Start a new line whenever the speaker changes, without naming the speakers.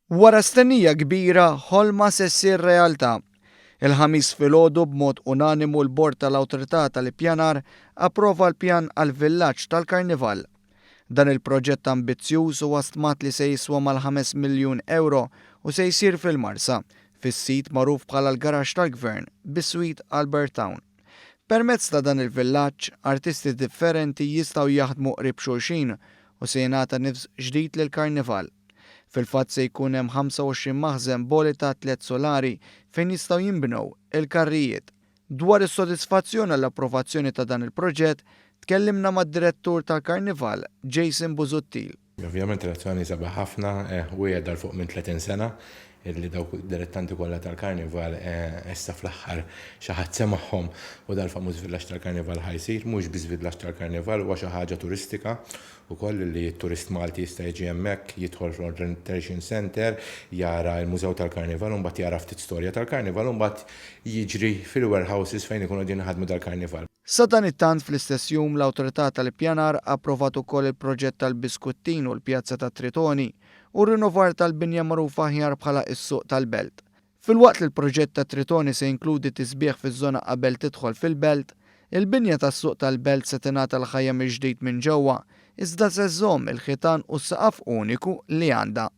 Wara stennija kbira ħolma se ssir realtà. Il-ħamis filgħodu b'mod unanimu l-Bord tal-Awtorità tal-Ippjanar approva l-pjan għall-villaġġ tal-Karnival. Dan il-proġett ambizzjuż huwa stmat li se jiswa mal-5 miljun euro u se jsir fil-Marsa, fis-sit magħruf bħala l-Garaxx tal-Gvern bis-Sweet Albert Town. Permezz ta' dan il-villaġġ, artisti differenti jistgħu jaħdmu qrib xulxin u se jingħata nifs ġdid lill-Karnival. Fil-fatt se jkun hemm 25 maħżen boli ta' tliet solari fejn jistgħu jinbnew il-karrijiet. Dwar is-sodisfazzjon għall-approvazzjoni ta' dan il-proġett, tkellimna mad-direttur tal-Karnival, Jason Busuttil.
Ovvjament relazzjoni sabiħ ħafna, u jgħadar fuq minn 30 sena, illi dawk direttanti kollha tal-Karnival issa fl-aħħar xi ħadd semagħhom u dal-famuż villaġġ tal-Karnival ħajsir, mhux biss villaġġ tal-Karnival huwa xi ħaġa turistika wkoll li t-turist Malti jista' jiġi hemmhekk jidħol fl-Orientation Center, jara l-Mużew tal-Karnival u mbagħad jara ftit storja tal-Karnival u mbagħad jiġri fil-warehouses fejn ikunu din ħadmu tal-Karnival.
Sa dan it-tant fl-istess jum l-Awtorità tal-Ippjanar approvat ukoll il-proġett tal-Biskuttin u l-Pjazza tat Tritoni u r-rinnovar tal-binja magħrufa aħjar bħala is-Suq tal-Belt. Filwaqt li l-proġett ta' Tritoni se jinkludi tisbieħ fiż-żona qabel tidħol fil-Belt, il-binja tas-Suq tal-Belt se tingħata l-ħajja mill-ġdid minn ġewwa, iżda se żżomm il-ħitan u s-saqaf uniku li għandha.